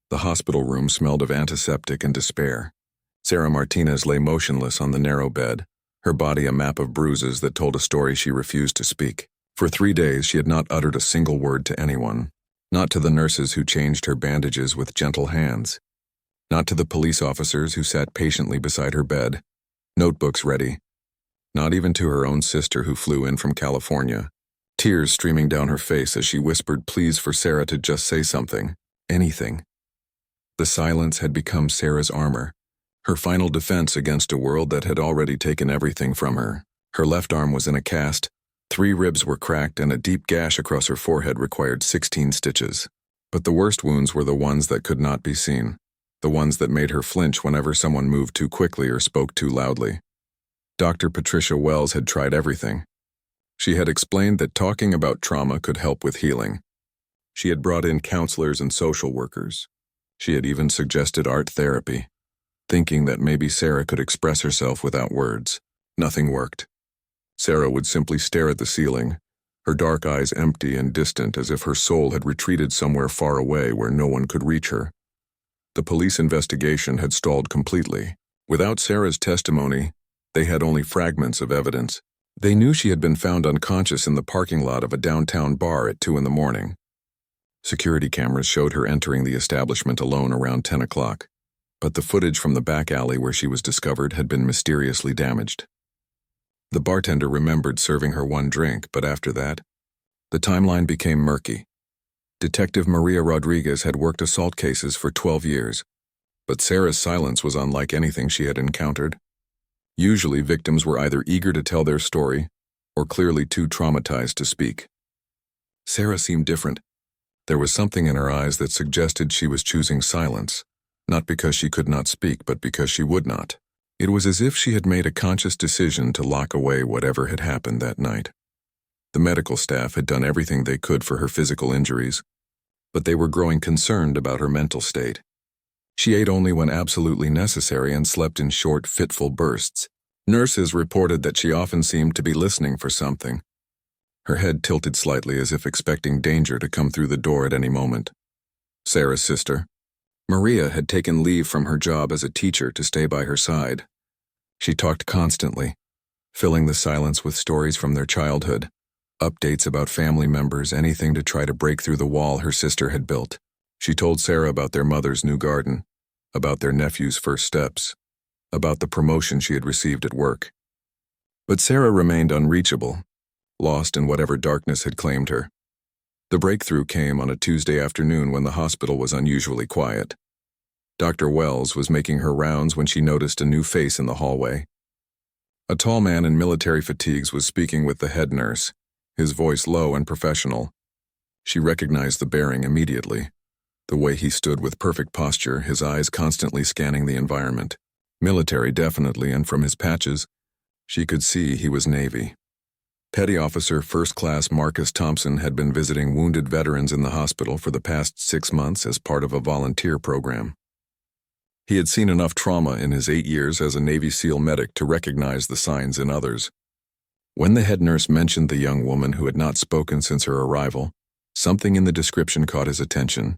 The hospital room smelled of antiseptic and despair. Sarah Martinez lay motionless on the narrow bed, her body a map of bruises that told a story she refused to speak. For 3 days she had not uttered a single word to anyone, not to the nurses who changed her bandages with gentle hands, not to the police officers who sat patiently beside her bed, notebooks ready, not even to her own sister who flew in from California, tears streaming down her face as she whispered pleas for Sarah to just say something, anything. The silence had become Sarah's armor, her final defense against a world that had already taken everything from her. Her left arm was in a cast, 3 ribs were cracked, and a deep gash across her forehead required 16 stitches. But the worst wounds were the ones that could not be seen, the ones that made her flinch whenever someone moved too quickly or spoke too loudly. Dr. Patricia Wells had tried everything. She had explained that talking about trauma could help with healing. She had brought in counselors and social workers. She had even suggested art therapy, thinking that maybe Sarah could express herself without words. Nothing worked. Sarah would simply stare at the ceiling, her dark eyes empty and distant as if her soul had retreated somewhere far away where no one could reach her. The police investigation had stalled completely. Without Sarah's testimony, they had only fragments of evidence. They knew she had been found unconscious in the parking lot of a downtown bar at 2 a.m. Security cameras showed her entering the establishment alone around 10 o'clock, but the footage from the back alley where she was discovered had been mysteriously damaged. The bartender remembered serving her 1 drink, but after that, the timeline became murky. Detective Maria Rodriguez had worked assault cases for 12 years, but Sarah's silence was unlike anything she had encountered. Usually, victims were either eager to tell their story or clearly too traumatized to speak. Sarah seemed different. There was something in her eyes that suggested she was choosing silence, not because she could not speak, but because she would not. It was as if she had made a conscious decision to lock away whatever had happened that night. The medical staff had done everything they could for her physical injuries, but they were growing concerned about her mental state. She ate only when absolutely necessary and slept in short, fitful bursts. Nurses reported that she often seemed to be listening for something. Her head tilted slightly as if expecting danger to come through the door at any moment. Sarah's sister, Maria, had taken leave from her job as a teacher to stay by her side. She talked constantly, filling the silence with stories from their childhood, updates about family members, anything to try to break through the wall her sister had built. She told Sarah about their mother's new garden, about their nephew's first steps, about the promotion she had received at work. But Sarah remained unreachable, lost in whatever darkness had claimed her. The breakthrough came on a Tuesday afternoon when the hospital was unusually quiet. Dr. Wells was making her rounds when she noticed a new face in the hallway. A tall man in military fatigues was speaking with the head nurse, his voice low and professional. She recognized the bearing immediately, the way he stood with perfect posture, his eyes constantly scanning the environment. Military, definitely, and from his patches, she could see he was Navy. Petty Officer First Class Marcus Thompson had been visiting wounded veterans in the hospital for the past 6 months as part of a volunteer program. He had seen enough trauma in his 8 years as a Navy SEAL medic to recognize the signs in others. When the head nurse mentioned the young woman who had not spoken since her arrival, something in the description caught his attention.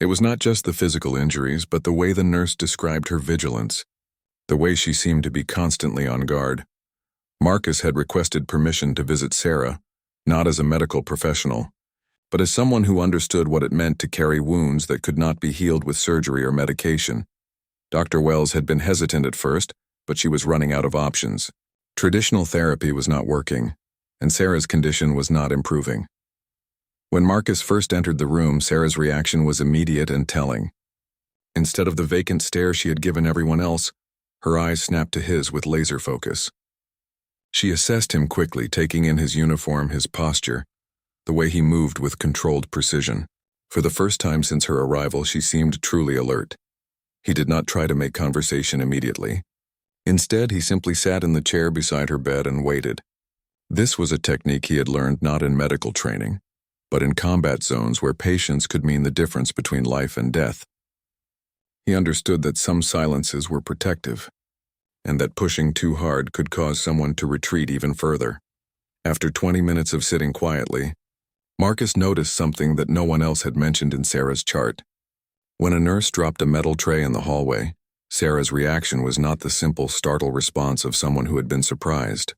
It was not just the physical injuries, but the way the nurse described her vigilance, the way she seemed to be constantly on guard. Marcus had requested permission to visit Sarah, not as a medical professional, but as someone who understood what it meant to carry wounds that could not be healed with surgery or medication. Dr. Wells had been hesitant at first, but she was running out of options. Traditional therapy was not working, and Sarah's condition was not improving. When Marcus first entered the room, Sarah's reaction was immediate and telling. Instead of the vacant stare she had given everyone else, her eyes snapped to his with laser focus. She assessed him quickly, taking in his uniform, his posture, the way he moved with controlled precision. For the first time since her arrival, she seemed truly alert. He did not try to make conversation immediately. Instead, he simply sat in the chair beside her bed and waited. This was a technique he had learned not in medical training, but in combat zones where patience could mean the difference between life and death. He understood that some silences were protective, and that pushing too hard could cause someone to retreat even further. After 20 minutes of sitting quietly, Marcus noticed something that no one else had mentioned in Sarah's chart. When a nurse dropped a metal tray in the hallway, Sarah's reaction was not the simple, startled response of someone who had been surprised.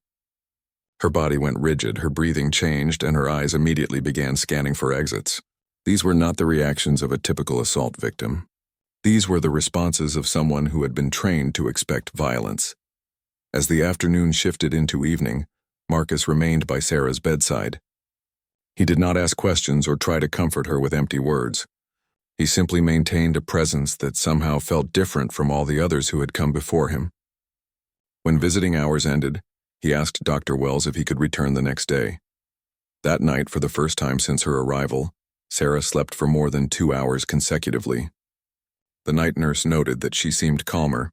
Her body went rigid, her breathing changed, and her eyes immediately began scanning for exits. These were not the reactions of a typical assault victim. These were the responses of someone who had been trained to expect violence. As the afternoon shifted into evening, Marcus remained by Sarah's bedside. He did not ask questions or try to comfort her with empty words. He simply maintained a presence that somehow felt different from all the others who had come before him. When visiting hours ended, he asked Dr. Wells if he could return the next day. That night, for the first time since her arrival, Sarah slept for more than 2 hours consecutively. The night nurse noted that she seemed calmer,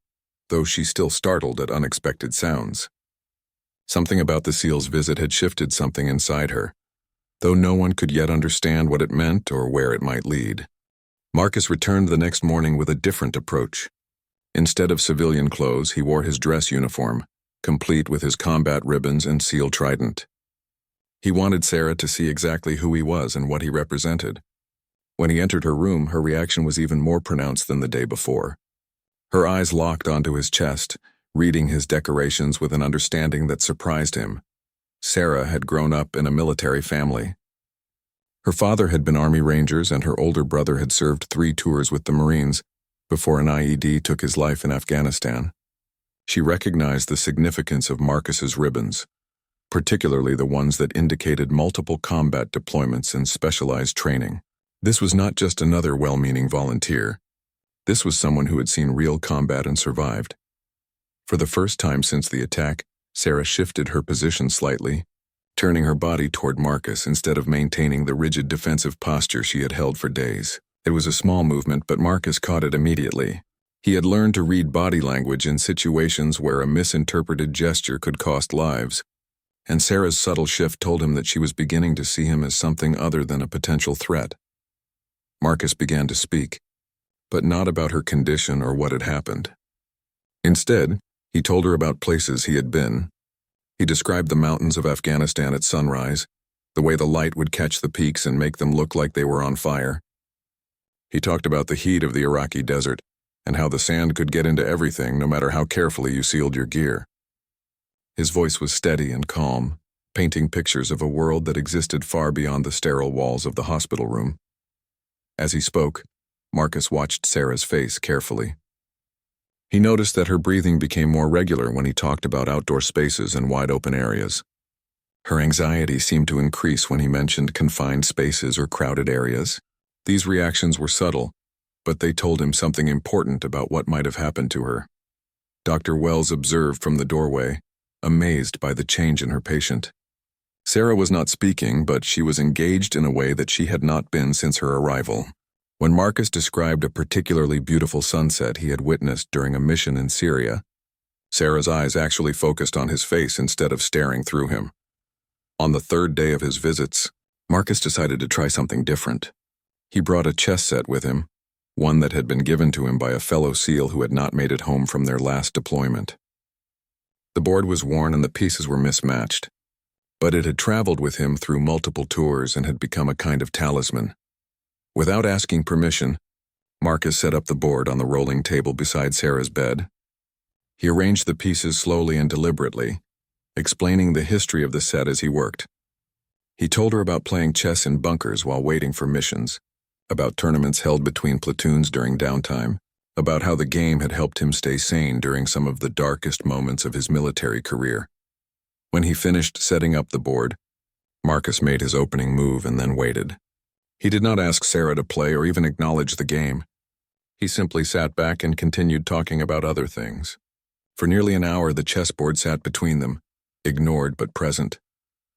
though she still startled at unexpected sounds. Something about the SEAL's visit had shifted something inside her, though no one could yet understand what it meant or where it might lead. Marcus returned the next morning with a different approach. Instead of civilian clothes, he wore his dress uniform, complete with his combat ribbons and SEAL trident. He wanted Sarah to see exactly who he was and what he represented. When he entered her room, her reaction was even more pronounced than the day before. Her eyes locked onto his chest, reading his decorations with an understanding that surprised him. Sarah had grown up in a military family. Her father had been Army Rangers and her older brother had served 3 tours with the Marines before an IED took his life in Afghanistan. She recognized the significance of Marcus's ribbons, particularly the ones that indicated multiple combat deployments and specialized training. This was not just another well-meaning volunteer. This was someone who had seen real combat and survived. For the first time since the attack, Sarah shifted her position slightly, turning her body toward Marcus instead of maintaining the rigid defensive posture she had held for days. It was a small movement, but Marcus caught it immediately. He had learned to read body language in situations where a misinterpreted gesture could cost lives, and Sarah's subtle shift told him that she was beginning to see him as something other than a potential threat. Marcus began to speak, but not about her condition or what had happened. Instead, he told her about places he had been. He described the mountains of Afghanistan at sunrise, the way the light would catch the peaks and make them look like they were on fire. He talked about the heat of the Iraqi desert and how the sand could get into everything no matter how carefully you sealed your gear. His voice was steady and calm, painting pictures of a world that existed far beyond the sterile walls of the hospital room. As he spoke, Marcus watched Sarah's face carefully. He noticed that her breathing became more regular when he talked about outdoor spaces and wide-open areas. Her anxiety seemed to increase when he mentioned confined spaces or crowded areas. These reactions were subtle, but they told him something important about what might have happened to her. Dr. Wells observed from the doorway, amazed by the change in her patient. Sarah was not speaking, but she was engaged in a way that she had not been since her arrival. When Marcus described a particularly beautiful sunset he had witnessed during a mission in Syria, Sarah's eyes actually focused on his face instead of staring through him. On the 3rd day of his visits, Marcus decided to try something different. He brought a chess set with him, one that had been given to him by a fellow SEAL who had not made it home from their last deployment. The board was worn and the pieces were mismatched, but it had traveled with him through multiple tours and had become a kind of talisman. Without asking permission, Marcus set up the board on the rolling table beside Sarah's bed. He arranged the pieces slowly and deliberately, explaining the history of the set as he worked. He told her about playing chess in bunkers while waiting for missions, about tournaments held between platoons during downtime, about how the game had helped him stay sane during some of the darkest moments of his military career. When he finished setting up the board, Marcus made his opening move and then waited. He did not ask Sarah to play or even acknowledge the game. He simply sat back and continued talking about other things. For nearly an hour, the chessboard sat between them, ignored but present.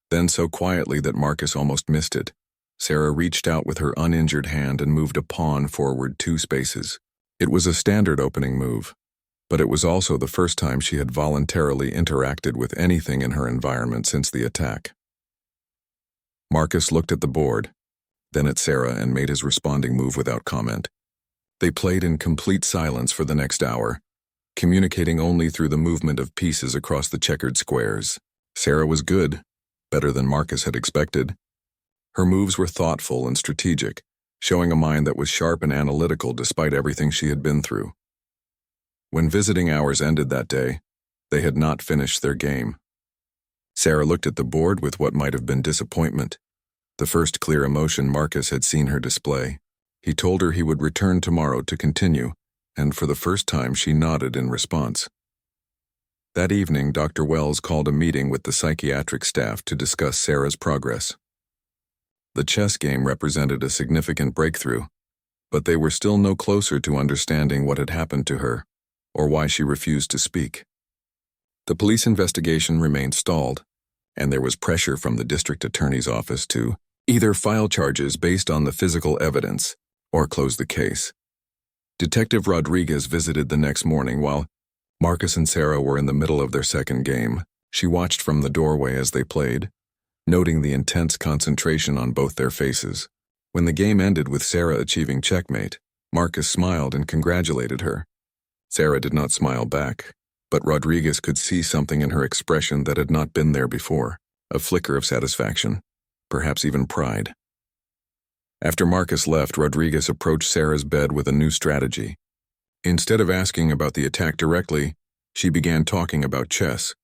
Then so quietly that Marcus almost missed it, Sarah reached out with her uninjured hand and moved a pawn forward 2 spaces. It was a standard opening move, but it was also the first time she had voluntarily interacted with anything in her environment since the attack. Marcus looked at the board, then at Sarah, and made his responding move without comment. They played in complete silence for the next hour, communicating only through the movement of pieces across the checkered squares. Sarah was good, better than Marcus had expected. Her moves were thoughtful and strategic. showing a mind that was sharp and analytical despite everything she had been through. When visiting hours ended that day, they had not finished their game. Sarah looked at the board with what might have been disappointment, the first clear emotion Marcus had seen her display. He told her he would return tomorrow to continue, and for the first time she nodded in response. That evening, Dr. Wells called a meeting with the psychiatric staff to discuss Sarah's progress. The chess game represented a significant breakthrough, but they were still no closer to understanding what had happened to her, or why she refused to speak. The police investigation remained stalled, and there was pressure from the district attorney's office to either file charges based on the physical evidence or close the case. Detective Rodriguez visited the next morning while Marcus and Sarah were in the middle of their second game. She watched from the doorway as they played, noting the intense concentration on both their faces. When the game ended with Sarah achieving checkmate, Marcus smiled and congratulated her. Sarah did not smile back, but Rodriguez could see something in her expression that had not been there before, a flicker of satisfaction, perhaps even pride. After Marcus left, Rodriguez approached Sarah's bed with a new strategy. Instead of asking about the attack directly, she began talking about chess.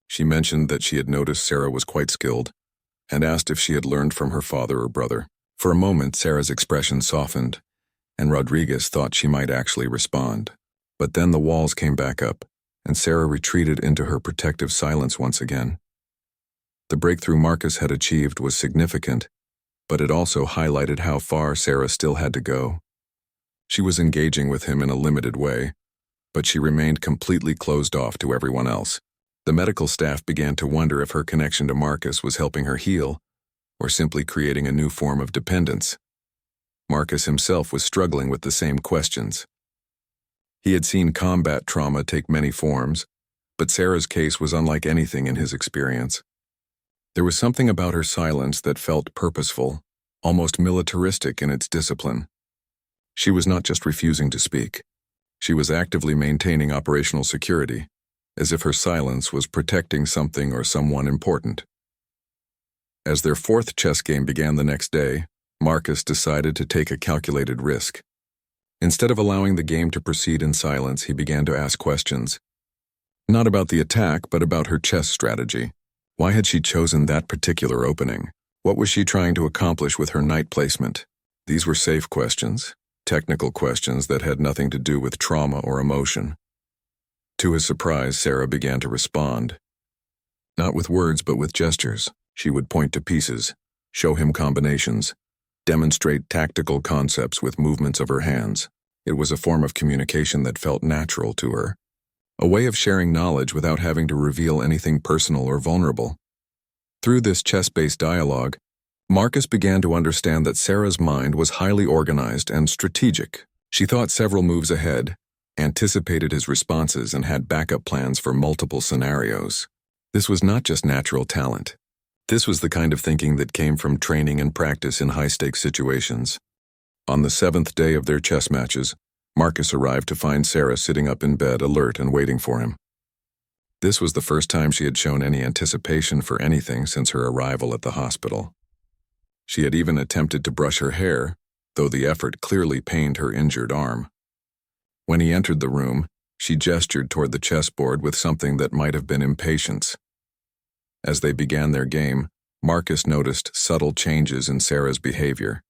She mentioned that she had noticed Sarah was quite skilled, and asked if she had learned from her father or brother. For a moment, Sarah's expression softened, and Rodriguez thought she might actually respond. But then the walls came back up, and Sarah retreated into her protective silence once again. The breakthrough Marcus had achieved was significant, but it also highlighted how far Sarah still had to go. She was engaging with him in a limited way, but she remained completely closed off to everyone else. The medical staff began to wonder if her connection to Marcus was helping her heal, or simply creating a new form of dependence. Marcus himself was struggling with the same questions. He had seen combat trauma take many forms, but Sarah's case was unlike anything in his experience. There was something about her silence that felt purposeful, almost militaristic in its discipline. She was not just refusing to speak. She was actively maintaining operational security, as if her silence was protecting something or someone important. As their fourth chess game began the next day, Marcus decided to take a calculated risk. Instead of allowing the game to proceed in silence, he began to ask questions. Not about the attack, but about her chess strategy. Why had she chosen that particular opening? What was she trying to accomplish with her knight placement? These were safe questions, technical questions that had nothing to do with trauma or emotion. To his surprise, Sarah began to respond. Not with words, but with gestures. She would point to pieces, show him combinations, demonstrate tactical concepts with movements of her hands. It was a form of communication that felt natural to her, a way of sharing knowledge without having to reveal anything personal or vulnerable. Through this chess-based dialogue, Marcus began to understand that Sarah's mind was highly organized and strategic. She thought several moves ahead, anticipated his responses, and had backup plans for multiple scenarios. This was not just natural talent. This was the kind of thinking that came from training and practice in high-stakes situations. On the 7th day of their chess matches, Marcus arrived to find Sarah sitting up in bed, alert and waiting for him. This was the first time she had shown any anticipation for anything since her arrival at the hospital. She had even attempted to brush her hair, though the effort clearly pained her injured arm. When he entered the room, she gestured toward the chessboard with something that might have been impatience. As they began their game, Marcus noticed subtle changes in Sarah's behavior.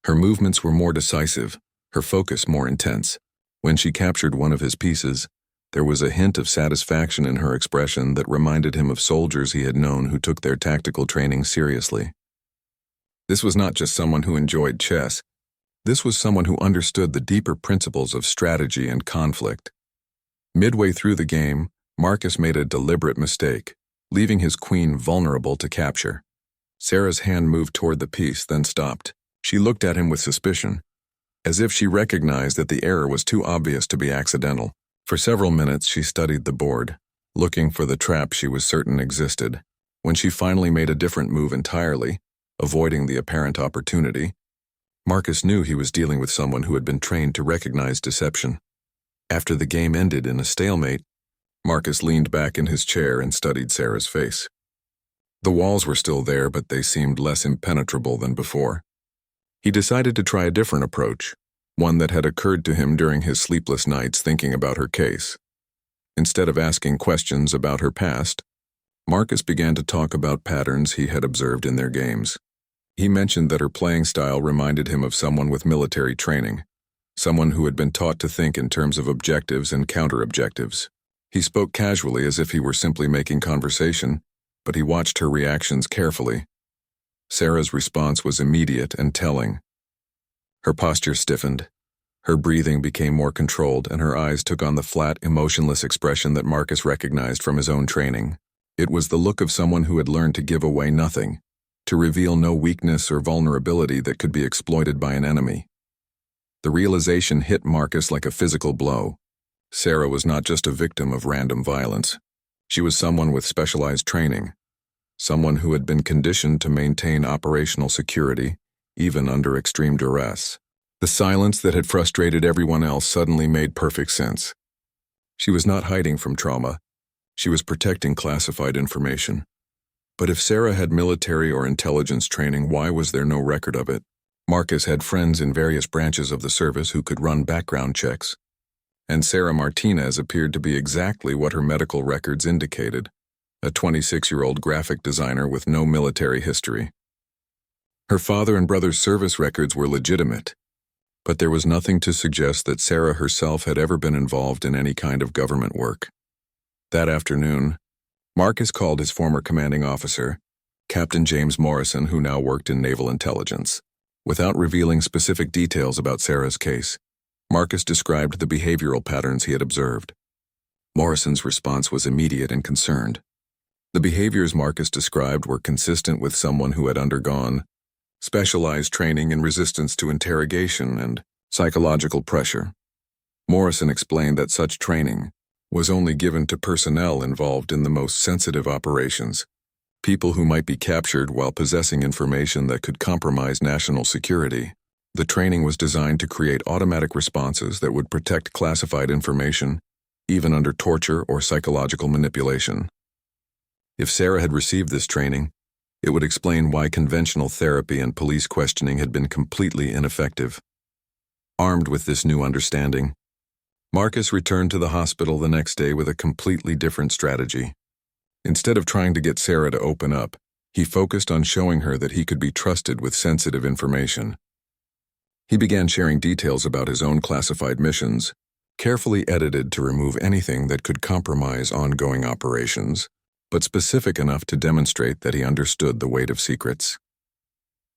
Her movements were more decisive, her focus more intense. When she captured one of his pieces, there was a hint of satisfaction in her expression that reminded him of soldiers he had known who took their tactical training seriously. This was not just someone who enjoyed chess. This was someone who understood the deeper principles of strategy and conflict. Midway through the game, Marcus made a deliberate mistake, leaving his queen vulnerable to capture. Sarah's hand moved toward the piece, then stopped. She looked at him with suspicion, as if she recognized that the error was too obvious to be accidental. For several minutes she studied the board, looking for the trap she was certain existed. When she finally made a different move entirely, avoiding the apparent opportunity, Marcus knew he was dealing with someone who had been trained to recognize deception. After the game ended in a stalemate, Marcus leaned back in his chair and studied Sarah's face. The walls were still there, but they seemed less impenetrable than before. He decided to try a different approach, one that had occurred to him during his sleepless nights thinking about her case. Instead of asking questions about her past, Marcus began to talk about patterns he had observed in their games. He mentioned that her playing style reminded him of someone with military training, someone who had been taught to think in terms of objectives and counter-objectives. He spoke casually as if he were simply making conversation, but he watched her reactions carefully. Sarah's response was immediate and telling. Her posture stiffened, her breathing became more controlled, and her eyes took on the flat, emotionless expression that Marcus recognized from his own training. It was the look of someone who had learned to give away nothing, to reveal no weakness or vulnerability that could be exploited by an enemy. The realization hit Marcus like a physical blow. Sarah was not just a victim of random violence. She was someone with specialized training, someone who had been conditioned to maintain operational security, even under extreme duress. The silence that had frustrated everyone else suddenly made perfect sense. She was not hiding from trauma. She was protecting classified information. But if Sarah had military or intelligence training, why was there no record of it? Marcus had friends in various branches of the service who could run background checks, and Sarah Martinez appeared to be exactly what her medical records indicated, a 26-year-old graphic designer with no military history. Her father and brother's service records were legitimate, but there was nothing to suggest that Sarah herself had ever been involved in any kind of government work. That afternoon, Marcus called his former commanding officer, Captain James Morrison, who now worked in naval intelligence. Without revealing specific details about Sarah's case, Marcus described the behavioral patterns he had observed. Morrison's response was immediate and concerned. The behaviors Marcus described were consistent with someone who had undergone specialized training in resistance to interrogation and psychological pressure. Morrison explained that such training was only given to personnel involved in the most sensitive operations, people who might be captured while possessing information that could compromise national security. The training was designed to create automatic responses that would protect classified information, even under torture or psychological manipulation. If Sarah had received this training, it would explain why conventional therapy and police questioning had been completely ineffective. Armed with this new understanding, Marcus returned to the hospital the next day with a completely different strategy. Instead of trying to get Sarah to open up, he focused on showing her that he could be trusted with sensitive information. He began sharing details about his own classified missions, carefully edited to remove anything that could compromise ongoing operations, but specific enough to demonstrate that he understood the weight of secrets.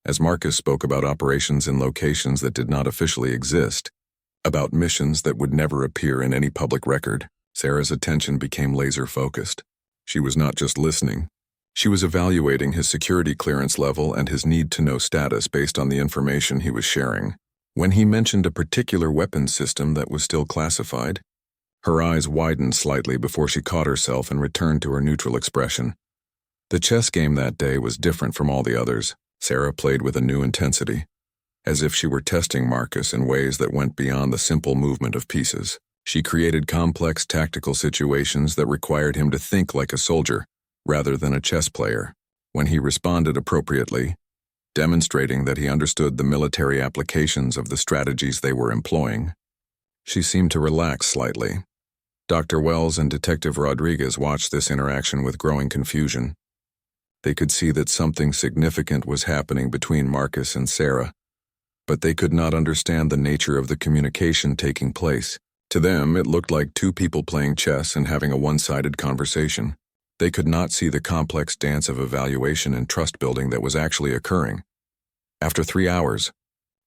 As Marcus spoke about operations in locations that did not officially exist, about missions that would never appear in any public record, Sarah's attention became laser-focused. She was not just listening. She was evaluating his security clearance level and his need-to-know status based on the information he was sharing. When he mentioned a particular weapons system that was still classified, her eyes widened slightly before she caught herself and returned to her neutral expression. The chess game that day was different from all the others. Sarah played with a new intensity, as if she were testing Marcus in ways that went beyond the simple movement of pieces. She created complex tactical situations that required him to think like a soldier, rather than a chess player. When he responded appropriately, demonstrating that he understood the military applications of the strategies they were employing, she seemed to relax slightly. Dr. Wells and Detective Rodriguez watched this interaction with growing confusion. They could see that something significant was happening between Marcus and Sarah, but they could not understand the nature of the communication taking place. To them, it looked like two people playing chess and having a one-sided conversation. They could not see the complex dance of evaluation and trust-building that was actually occurring. After 3 hours,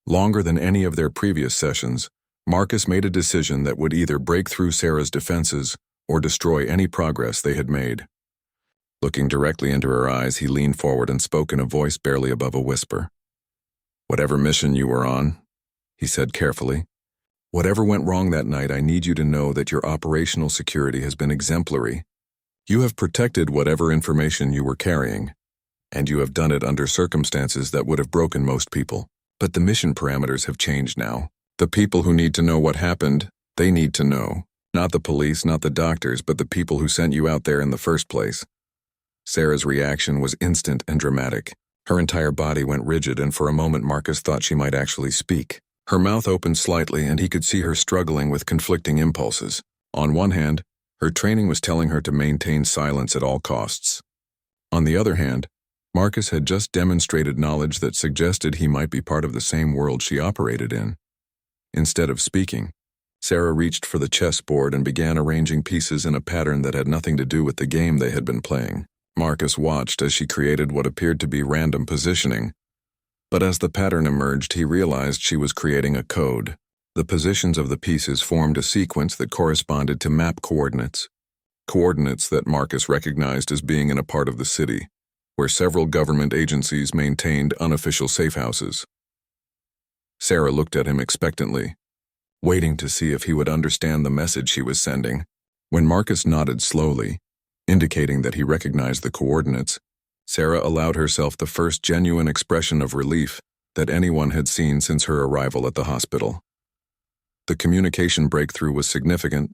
longer than any of their previous sessions, Marcus made a decision that would either break through Sarah's defenses or destroy any progress they had made. Looking directly into her eyes, he leaned forward and spoke in a voice barely above a whisper. "Whatever mission you were on," he said carefully, "whatever went wrong that night, I need you to know that your operational security has been exemplary. You have protected whatever information you were carrying, and you have done it under circumstances that would have broken most people. But the mission parameters have changed now. The people who need to know what happened, they need to know. Not the police, not the doctors, but the people who sent you out there in the first place." Sarah's reaction was instant and dramatic. Her entire body went rigid, and for a moment Marcus thought she might actually speak. Her mouth opened slightly, and he could see her struggling with conflicting impulses. On one hand, her training was telling her to maintain silence at all costs. On the other hand, Marcus had just demonstrated knowledge that suggested he might be part of the same world she operated in. Instead of speaking, Sarah reached for the chessboard and began arranging pieces in a pattern that had nothing to do with the game they had been playing. Marcus watched as she created what appeared to be random positioning, but as the pattern emerged, he realized she was creating a code. The positions of the pieces formed a sequence that corresponded to map coordinates that Marcus recognized as being in a part of the city where several government agencies maintained unofficial safe houses. Sarah looked at him expectantly, waiting to see if he would understand the message she was sending. When Marcus nodded slowly, indicating that he recognized the coordinates, Sarah allowed herself the first genuine expression of relief that anyone had seen since her arrival at the hospital. The communication breakthrough was significant,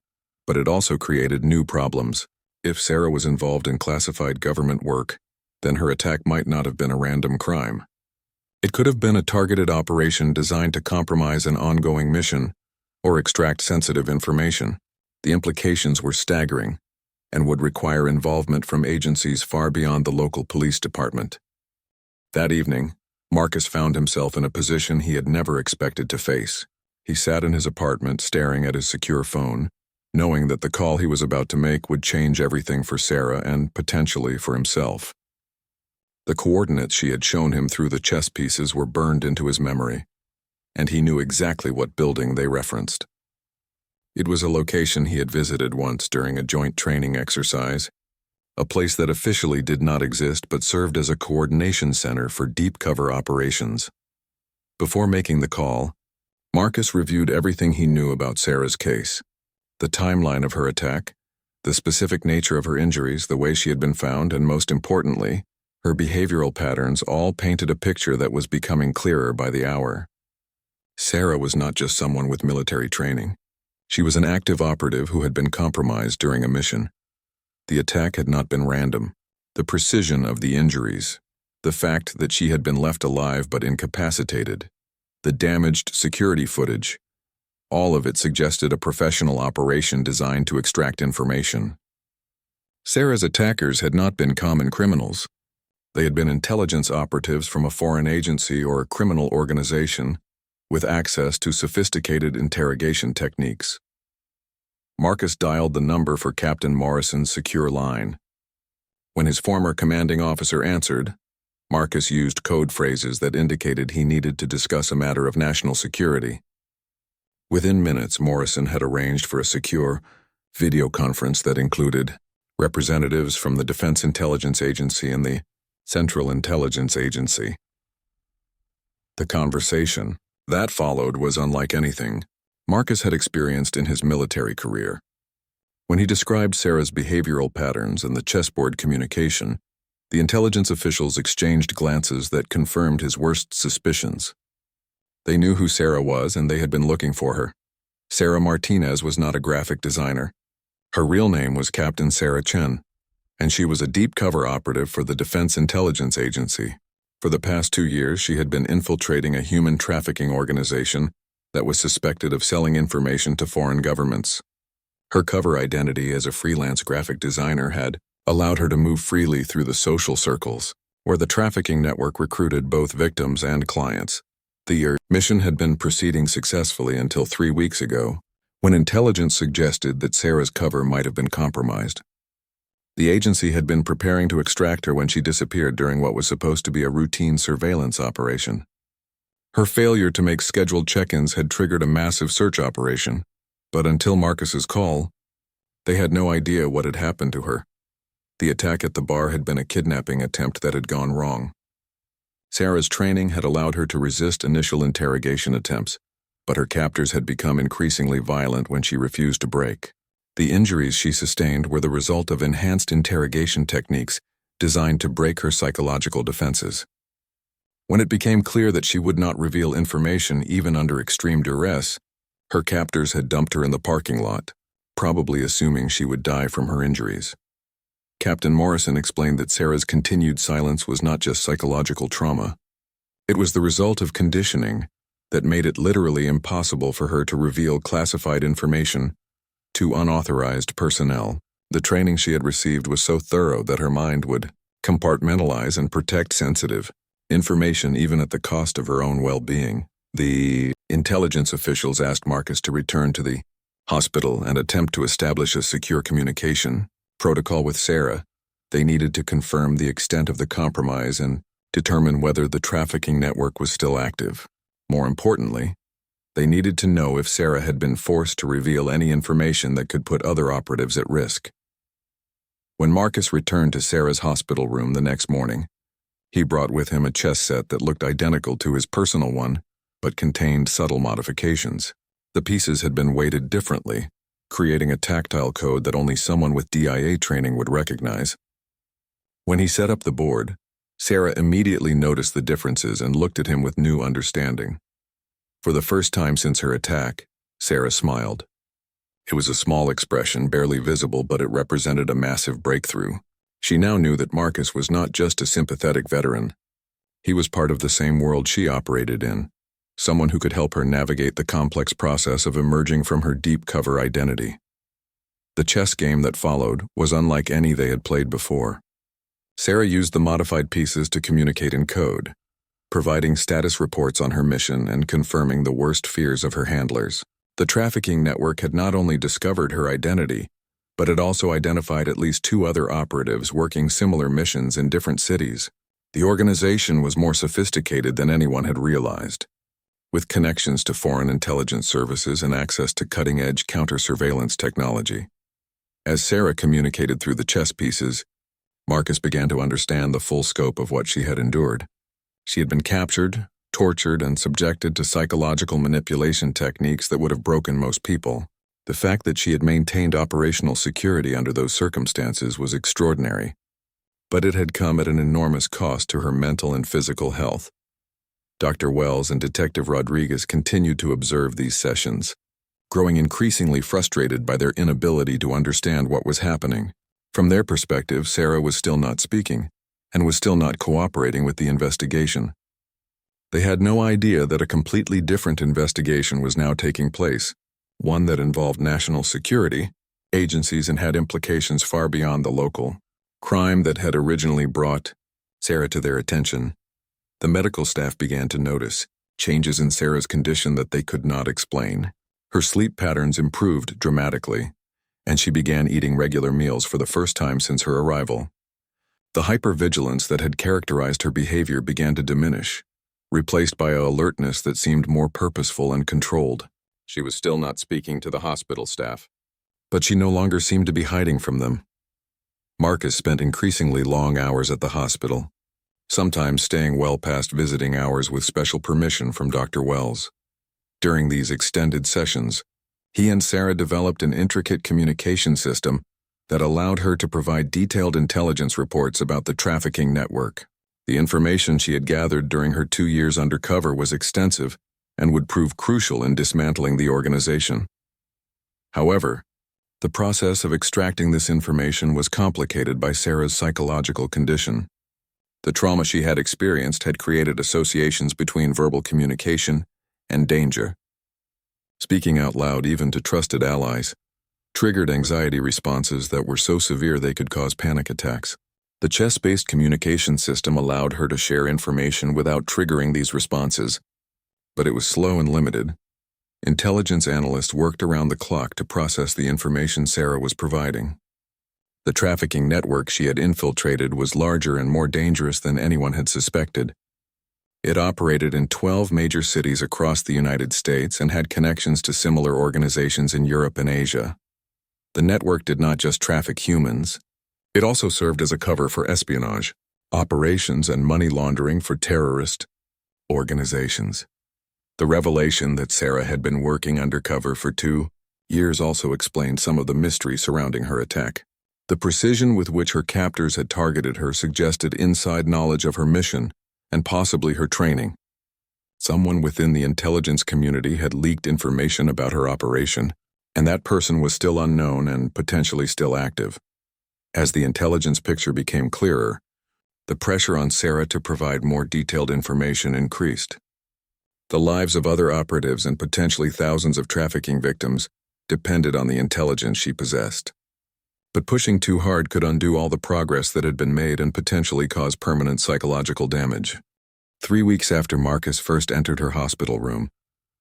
but it also created new problems. If Sarah was involved in classified government work, then her attack might not have been a random crime. It could have been a targeted operation designed to compromise an ongoing mission or extract sensitive information. The implications were staggering and would require involvement from agencies far beyond the local police department. That evening, Marcus found himself in a position he had never expected to face. He sat in his apartment staring at his secure phone, knowing that the call he was about to make would change everything for Sarah and potentially for himself. The coordinates she had shown him through the chess pieces were burned into his memory, and he knew exactly what building they referenced. It was a location he had visited once during a joint training exercise, a place that officially did not exist but served as a coordination center for deep cover operations. Before making the call, Marcus reviewed everything he knew about Sarah's case: the timeline of her attack, the specific nature of her injuries, the way she had been found, and most importantly, her behavioral patterns all painted a picture that was becoming clearer by the hour. Sarah was not just someone with military training. She was an active operative who had been compromised during a mission. The attack had not been random. The precision of the injuries, the fact that she had been left alive but incapacitated, the damaged security footage, all of it suggested a professional operation designed to extract information. Sarah's attackers had not been common criminals. They had been intelligence operatives from a foreign agency or a criminal organization with access to sophisticated interrogation techniques. Marcus dialed the number for Captain Morrison's secure line. When his former commanding officer answered, Marcus used code phrases that indicated he needed to discuss a matter of national security. Within minutes, Morrison had arranged for a secure video conference that included representatives from the Defense Intelligence Agency and the Central Intelligence Agency. The conversation that followed was unlike anything Marcus had experienced in his military career. When he described Sarah's behavioral patterns and the chessboard communication, the intelligence officials exchanged glances that confirmed his worst suspicions. They knew who Sarah was, and they had been looking for her. Sarah Martinez was not a graphic designer. Her real name was Captain Sarah Chen, and she was a deep cover operative for the Defense Intelligence Agency. For the past 2 years, she had been infiltrating a human trafficking organization that was suspected of selling information to foreign governments. Her cover identity as a freelance graphic designer had allowed her to move freely through the social circles, where the trafficking network recruited both victims and clients. The mission had been proceeding successfully until 3 weeks ago, when intelligence suggested that Sarah's cover might have been compromised. The agency had been preparing to extract her when she disappeared during what was supposed to be a routine surveillance operation. Her failure to make scheduled check-ins had triggered a massive search operation, but until Marcus's call, they had no idea what had happened to her. The attack at the bar had been a kidnapping attempt that had gone wrong. Sarah's training had allowed her to resist initial interrogation attempts, but her captors had become increasingly violent when she refused to break. The injuries she sustained were the result of enhanced interrogation techniques designed to break her psychological defenses. When it became clear that she would not reveal information even under extreme duress, her captors had dumped her in the parking lot, probably assuming she would die from her injuries. Captain Morrison explained that Sarah's continued silence was not just psychological trauma. It was the result of conditioning that made it literally impossible for her to reveal classified information to unauthorized personnel. The training she had received was so thorough that her mind would compartmentalize and protect sensitive information even at the cost of her own well-being. The intelligence officials asked Marcus to return to the hospital and attempt to establish a secure communication protocol with Sarah. They needed to confirm the extent of the compromise and determine whether the trafficking network was still active. More importantly, they needed to know if Sarah had been forced to reveal any information that could put other operatives at risk. When Marcus returned to Sarah's hospital room the next morning, he brought with him a chess set that looked identical to his personal one, but contained subtle modifications. The pieces had been weighted differently, creating a tactile code that only someone with DIA training would recognize. When he set up the board, Sarah immediately noticed the differences and looked at him with new understanding. For the first time since her attack, Sarah smiled. It was a small expression, barely visible, but it represented a massive breakthrough. She now knew that Marcus was not just a sympathetic veteran. He was part of the same world she operated in, someone who could help her navigate the complex process of emerging from her deep cover identity. The chess game that followed was unlike any they had played before. Sarah used the modified pieces to communicate in code, providing status reports on her mission and confirming the worst fears of her handlers. The trafficking network had not only discovered her identity, but it also identified at least 2 other operatives working similar missions in different cities. The organization was more sophisticated than anyone had realized, with connections to foreign intelligence services and access to cutting-edge counter-surveillance technology. As Sarah communicated through the chess pieces, Marcus began to understand the full scope of what she had endured. She had been captured, tortured, and subjected to psychological manipulation techniques that would have broken most people. The fact that she had maintained operational security under those circumstances was extraordinary, but it had come at an enormous cost to her mental and physical health. Dr. Wells and Detective Rodriguez continued to observe these sessions, growing increasingly frustrated by their inability to understand what was happening. From their perspective, Sarah was still not speaking, and was still not cooperating with the investigation. They had no idea that a completely different investigation was now taking place, one that involved national security agencies and had implications far beyond the local crime that had originally brought Sarah to their attention. The medical staff began to notice changes in Sarah's condition that they could not explain. Her sleep patterns improved dramatically, and she began eating regular meals for the first time since her arrival. The hypervigilance that had characterized her behavior began to diminish, replaced by an alertness that seemed more purposeful and controlled. She was still not speaking to the hospital staff, but she no longer seemed to be hiding from them. Marcus spent increasingly long hours at the hospital, sometimes staying well past visiting hours with special permission from Dr. Wells. During these extended sessions, he and Sarah developed an intricate communication system that allowed her to provide detailed intelligence reports about the trafficking network. The information she had gathered during her 2 years undercover was extensive and would prove crucial in dismantling the organization. However, the process of extracting this information was complicated by Sarah's psychological condition. The trauma she had experienced had created associations between verbal communication and danger. Speaking out loud, even to trusted allies, triggered anxiety responses that were so severe they could cause panic attacks. The chess-based communication system allowed her to share information without triggering these responses, but it was slow and limited. Intelligence analysts worked around the clock to process the information Sarah was providing. The trafficking network she had infiltrated was larger and more dangerous than anyone had suspected. It operated in 12 major cities across the United States and had connections to similar organizations in Europe and Asia. The network did not just traffic humans. It also served as a cover for espionage, operations, and money laundering for terrorist organizations. The revelation that Sarah had been working undercover for 2 years also explained some of the mystery surrounding her attack. The precision with which her captors had targeted her suggested inside knowledge of her mission and possibly her training. Someone within the intelligence community had leaked information about her operation, and that person was still unknown and potentially still active. As the intelligence picture became clearer, the pressure on Sarah to provide more detailed information increased. The lives of other operatives and potentially thousands of trafficking victims depended on the intelligence she possessed. But pushing too hard could undo all the progress that had been made and potentially cause permanent psychological damage. 3 weeks after Marcus first entered her hospital room,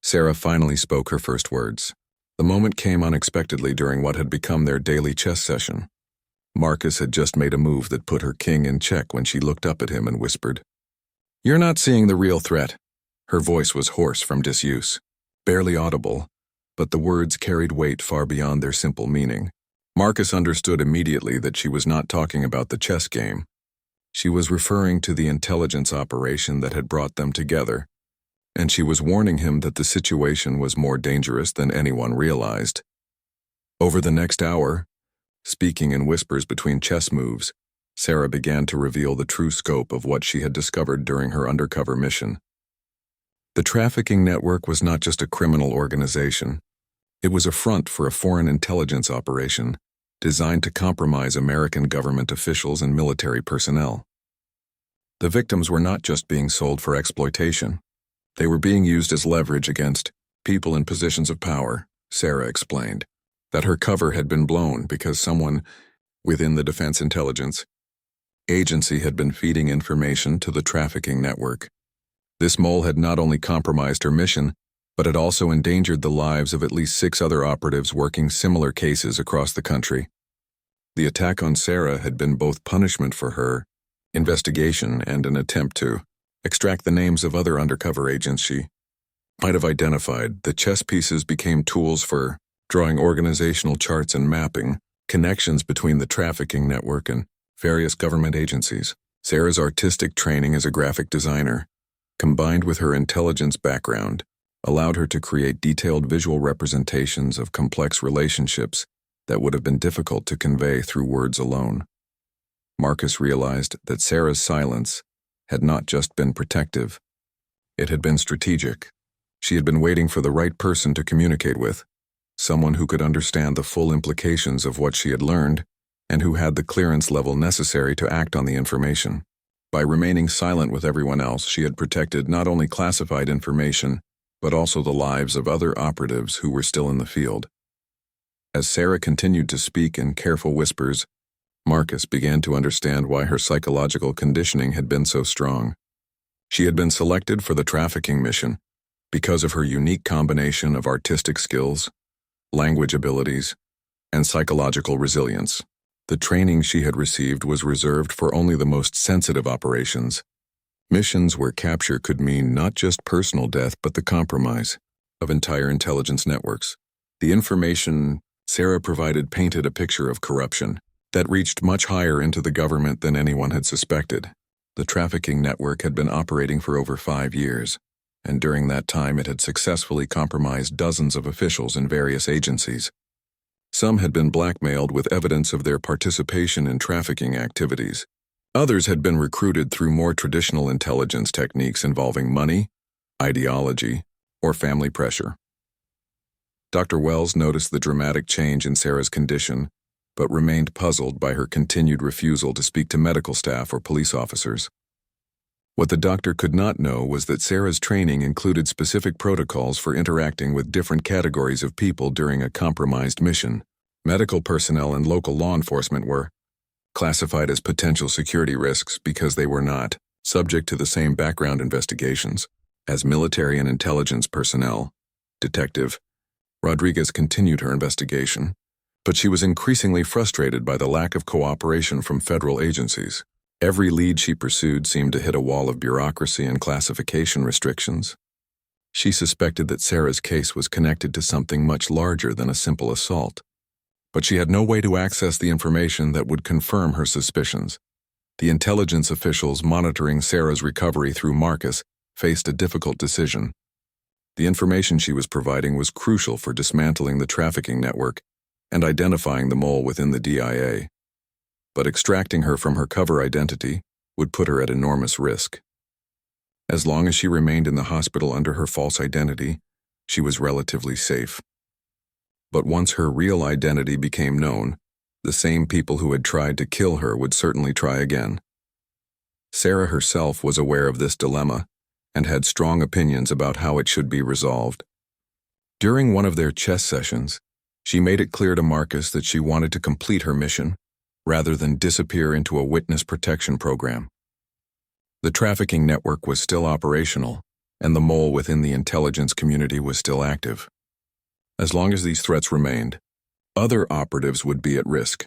Sarah finally spoke her first words. The moment came unexpectedly during what had become their daily chess session. Marcus had just made a move that put her king in check when she looked up at him and whispered, "You're not seeing the real threat." Her voice was hoarse from disuse, barely audible, but the words carried weight far beyond their simple meaning. Marcus understood immediately that she was not talking about the chess game. She was referring to the intelligence operation that had brought them together, and she was warning him that the situation was more dangerous than anyone realized. Over the next hour, speaking in whispers between chess moves, Sarah began to reveal the true scope of what she had discovered during her undercover mission. The trafficking network was not just a criminal organization. It was a front for a foreign intelligence operation designed to compromise American government officials and military personnel. The victims were not just being sold for exploitation. They were being used as leverage against people in positions of power, Sarah explained. That her cover had been blown because someone within the Defense Intelligence Agency had been feeding information to the trafficking network. This mole had not only compromised her mission, but had also endangered the lives of at least 6 other operatives working similar cases across the country. The attack on Sarah had been both punishment for her, investigation, and an attempt to extract the names of other undercover agents she might have identified. The chess pieces became tools for drawing organizational charts and mapping connections between the trafficking network and various government agencies. Sarah's artistic training as a graphic designer, combined with her intelligence background, allowed her to create detailed visual representations of complex relationships that would have been difficult to convey through words alone. Marcus realized that Sarah's silence had not just been protective, it had been strategic. She had been waiting for the right person to communicate with, someone who could understand the full implications of what she had learned and who had the clearance level necessary to act on the information. By remaining silent with everyone else, she had protected not only classified information, but also the lives of other operatives who were still in the field. As Sarah continued to speak in careful whispers, Marcus began to understand why her psychological conditioning had been so strong. She had been selected for the trafficking mission because of her unique combination of artistic skills, language abilities, and psychological resilience. The training she had received was reserved for only the most sensitive operations, missions where capture could mean not just personal death but the compromise of entire intelligence networks. The information Sarah provided painted a picture of corruption that reached much higher into the government than anyone had suspected. The trafficking network had been operating for over 5 years, and during that time it had successfully compromised dozens of officials in various agencies. Some had been blackmailed with evidence of their participation in trafficking activities. Others had been recruited through more traditional intelligence techniques involving money, ideology, or family pressure. Dr. Wells noticed the dramatic change in Sarah's condition, but remained puzzled by her continued refusal to speak to medical staff or police officers. What the doctor could not know was that Sarah's training included specific protocols for interacting with different categories of people during a compromised mission. Medical personnel and local law enforcement were classified as potential security risks because they were not subject to the same background investigations as military and intelligence personnel. Detective Rodriguez continued her investigation, but she was increasingly frustrated by the lack of cooperation from federal agencies. Every lead she pursued seemed to hit a wall of bureaucracy and classification restrictions. She suspected that Sarah's case was connected to something much larger than a simple assault, but she had no way to access the information that would confirm her suspicions. The intelligence officials monitoring Sarah's recovery through Marcus faced a difficult decision. The information she was providing was crucial for dismantling the trafficking network and identifying the mole within the DIA. But extracting her from her cover identity would put her at enormous risk. As long as she remained in the hospital under her false identity, she was relatively safe. But once her real identity became known, The same people who had tried to kill her would certainly try again. Sarah herself was aware of this dilemma and had strong opinions about how it should be resolved. During one of their chess sessions, she made it clear to Marcus that she wanted to complete her mission rather than disappear into a witness protection program. The trafficking network was still operational, and the mole within the intelligence community was still active. As long as these threats remained, other operatives would be at risk,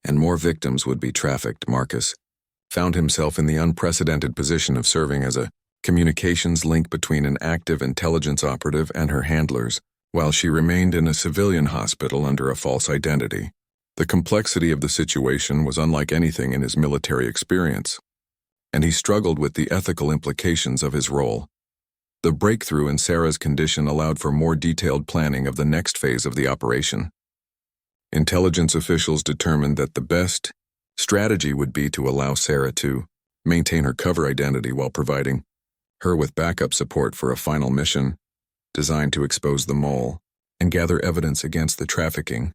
and more victims would be trafficked. Marcus found himself in the unprecedented position of serving as a communications link between an active intelligence operative and her handlers, while she remained in a civilian hospital under a false identity. The complexity of the situation was unlike anything in his military experience, and he struggled with the ethical implications of his role. The breakthrough in Sarah's condition allowed for more detailed planning of the next phase of the operation. Intelligence officials determined that the best strategy would be to allow Sarah to maintain her cover identity while providing her with backup support for a final mission designed to expose the mole and gather evidence against the trafficking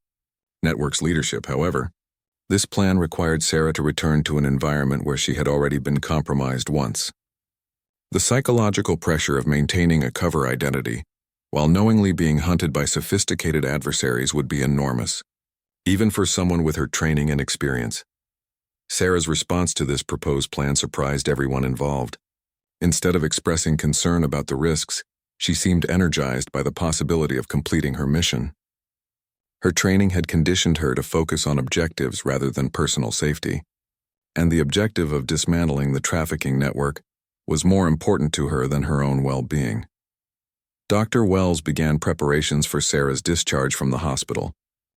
network's leadership. However, this plan required Sarah to return to an environment where she had already been compromised once. The psychological pressure of maintaining a cover identity while knowingly being hunted by sophisticated adversaries would be enormous, even for someone with her training and experience. Sarah's response to this proposed plan surprised everyone involved. Instead of expressing concern about the risks, she seemed energized by the possibility of completing her mission. Her training had conditioned her to focus on objectives rather than personal safety, and the objective of dismantling the trafficking network was more important to her than her own well-being. Dr. Wells began preparations for Sarah's discharge from the hospital,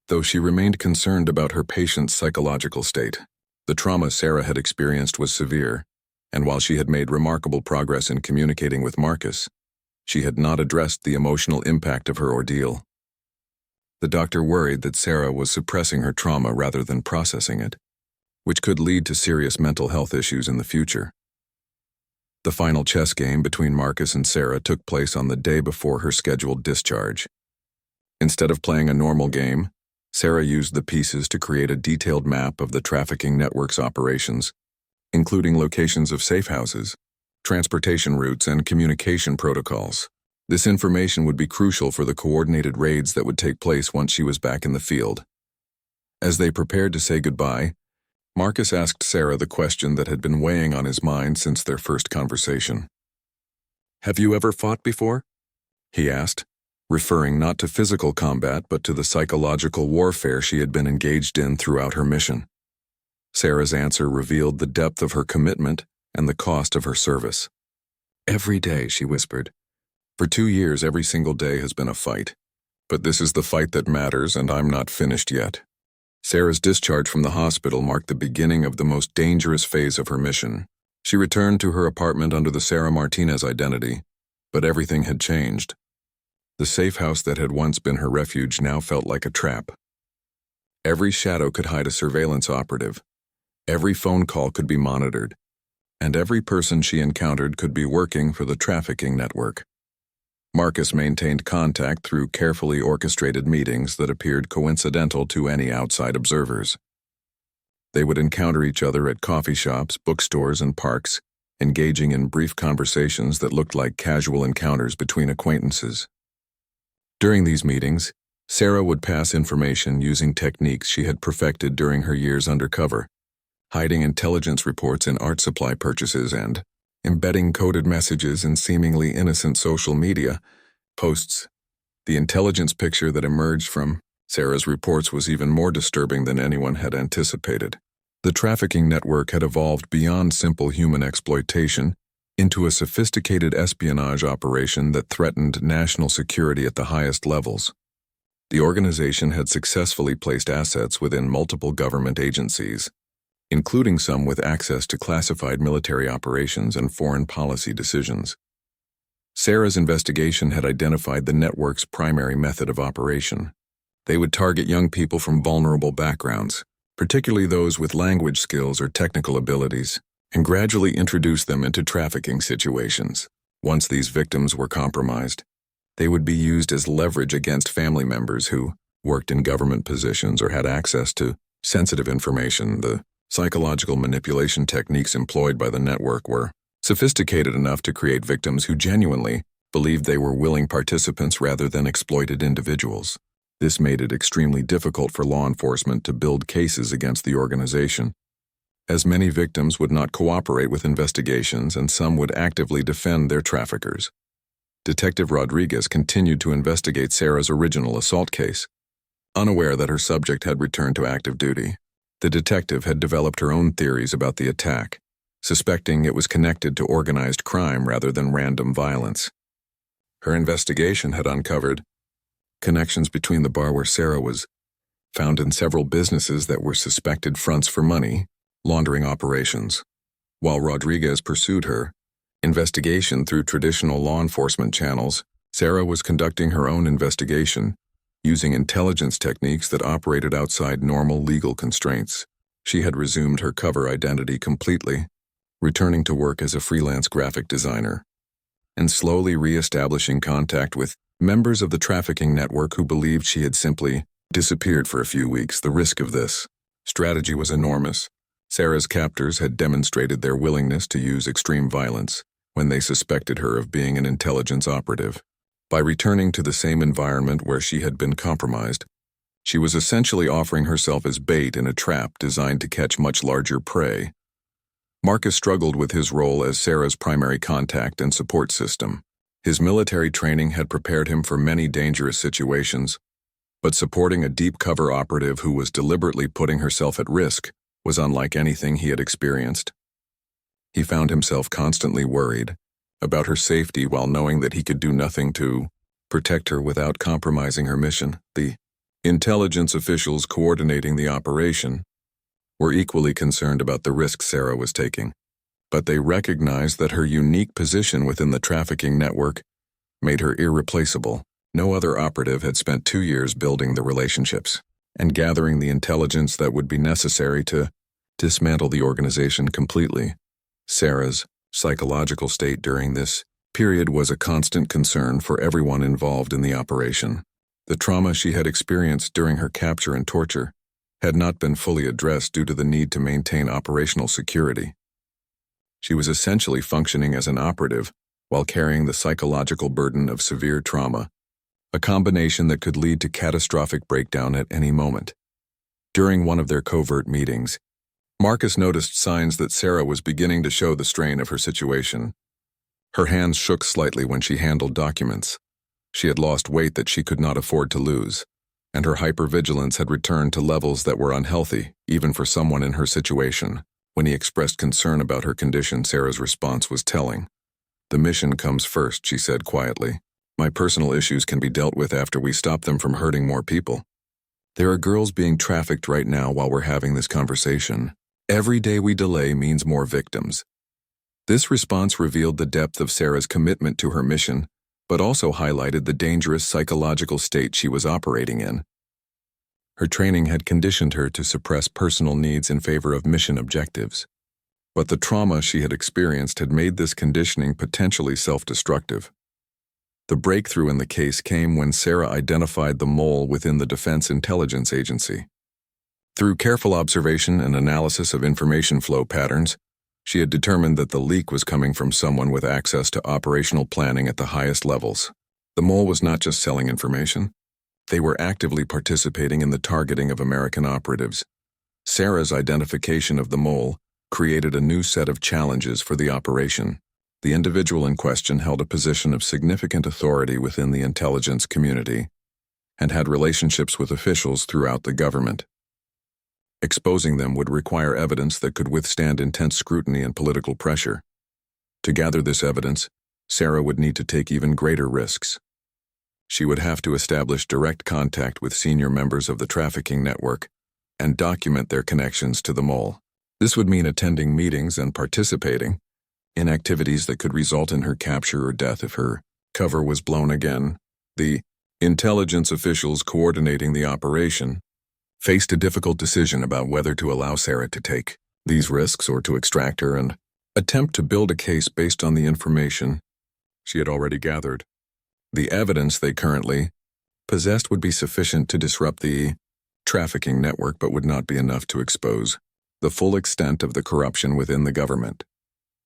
though she remained concerned about her patient's psychological state. The trauma Sarah had experienced was severe, and while she had made remarkable progress in communicating with Marcus, she had not addressed the emotional impact of her ordeal. The doctor worried that Sarah was suppressing her trauma rather than processing it, which could lead to serious mental health issues in the future. The final chess game between Marcus and Sarah took place on the day before her scheduled discharge. Instead of playing a normal game, Sarah used the pieces to create a detailed map of the trafficking network's operations, including locations of safe houses, transportation routes, and communication protocols. This information would be crucial for the coordinated raids that would take place once she was back in the field. As they prepared to say goodbye, Marcus asked Sarah the question that had been weighing on his mind since their first conversation. "Have you ever fought before?" he asked, referring not to physical combat but to the psychological warfare she had been engaged in throughout her mission. Sarah's answer revealed the depth of her commitment and the cost of her service. "Every day," she whispered. "For 2 years, every single day has been a fight. But this is the fight that matters, and I'm not finished yet." Sarah's discharge from the hospital marked the beginning of the most dangerous phase of her mission. She returned to her apartment under the Sarah Martinez identity, but everything had changed. The safe house that had once been her refuge now felt like a trap. Every shadow could hide a surveillance operative, every phone call could be monitored, and every person she encountered could be working for the trafficking network. Marcus maintained contact through carefully orchestrated meetings that appeared coincidental to any outside observers. They would encounter each other at coffee shops, bookstores, and parks, engaging in brief conversations that looked like casual encounters between acquaintances. During these meetings, Sarah would pass information using techniques she had perfected during her years undercover, hiding intelligence reports in art supply purchases and embedding coded messages in seemingly innocent social media posts. The intelligence picture that emerged from Sarah's reports was even more disturbing than anyone had anticipated. The trafficking network had evolved beyond simple human exploitation into a sophisticated espionage operation that threatened national security at the highest levels. The organization had successfully placed assets within multiple government agencies, including some with access to classified military operations and foreign policy decisions. Sarah's investigation had identified the network's primary method of operation. They would target young people from vulnerable backgrounds, particularly those with language skills or technical abilities, and gradually introduce them into trafficking situations. Once these victims were compromised, they would be used as leverage against family members who worked in government positions or had access to sensitive information. The psychological manipulation techniques employed by the network were sophisticated enough to create victims who genuinely believed they were willing participants rather than exploited individuals. This made it extremely difficult for law enforcement to build cases against the organization, as many victims would not cooperate with investigations and some would actively defend their traffickers. Detective Rodriguez continued to investigate Sarah's original assault case. Unaware that her subject had returned to active duty, the detective had developed her own theories about the attack, suspecting it was connected to organized crime rather than random violence. Her investigation had uncovered connections between the bar where Sarah was found in several businesses that were suspected fronts for money laundering operations. While Rodriguez pursued her investigation through traditional law enforcement channels, Sarah was conducting her own investigation using intelligence techniques that operated outside normal legal constraints. She had resumed her cover identity completely, returning to work as a freelance graphic designer, and slowly re-establishing contact with members of the trafficking network who believed she had simply disappeared for a few weeks. The risk of this strategy was enormous. Sarah's captors had demonstrated their willingness to use extreme violence when they suspected her of being an intelligence operative. By returning to the same environment where she had been compromised, she was essentially offering herself as bait in a trap designed to catch much larger prey. Marcus struggled with his role as Sarah's primary contact and support system. His military training had prepared him for many dangerous situations, but supporting a deep cover operative who was deliberately putting herself at risk was unlike anything he had experienced. He found himself constantly worried about her safety while knowing that he could do nothing to protect her without compromising her mission. The intelligence officials coordinating the operation were equally concerned about the risk Sarah was taking, but they recognized that her unique position within the trafficking network made her irreplaceable. No other operative had spent 2 years building the relationships and gathering the intelligence that would be necessary to dismantle the organization completely. Sarah's psychological state during this period was a constant concern for everyone involved in the operation. The trauma she had experienced during her capture and torture had not been fully addressed due to the need to maintain operational security. She was essentially functioning as an operative while carrying the psychological burden of severe trauma, a combination that could lead to catastrophic breakdown at any moment. During one of their covert meetings, Marcus noticed signs that Sarah was beginning to show the strain of her situation. Her hands shook slightly when she handled documents. She had lost weight that she could not afford to lose, and her hypervigilance had returned to levels that were unhealthy, even for someone in her situation. When he expressed concern about her condition, Sarah's response was telling. "The mission comes first," she said quietly. "My personal issues can be dealt with after we stop them from hurting more people. There are girls being trafficked right now while we're having this conversation. Every day we delay means more victims." This response revealed the depth of Sarah's commitment to her mission, but also highlighted the dangerous psychological state she was operating in. Her training had conditioned her to suppress personal needs in favor of mission objectives, but the trauma she had experienced had made this conditioning potentially self-destructive. The breakthrough in the case came when Sarah identified the mole within the Defense Intelligence Agency. Through careful observation and analysis of information flow patterns, she had determined that the leak was coming from someone with access to operational planning at the highest levels. The mole was not just selling information. They were actively participating in the targeting of American operatives. Sarah's identification of the mole created a new set of challenges for the operation. The individual in question held a position of significant authority within the intelligence community and had relationships with officials throughout the government. Exposing them would require evidence that could withstand intense scrutiny and political pressure. To gather this evidence, Sarah would need to take even greater risks. She would have to establish direct contact with senior members of the trafficking network and document their connections to the mole. This would mean attending meetings and participating in activities that could result in her capture or death if her cover was blown again. The intelligence officials coordinating the operation faced a difficult decision about whether to allow Sarah to take these risks or to extract her and attempt to build a case based on the information she had already gathered. The evidence they currently possessed would be sufficient to disrupt the trafficking network but would not be enough to expose the full extent of the corruption within the government.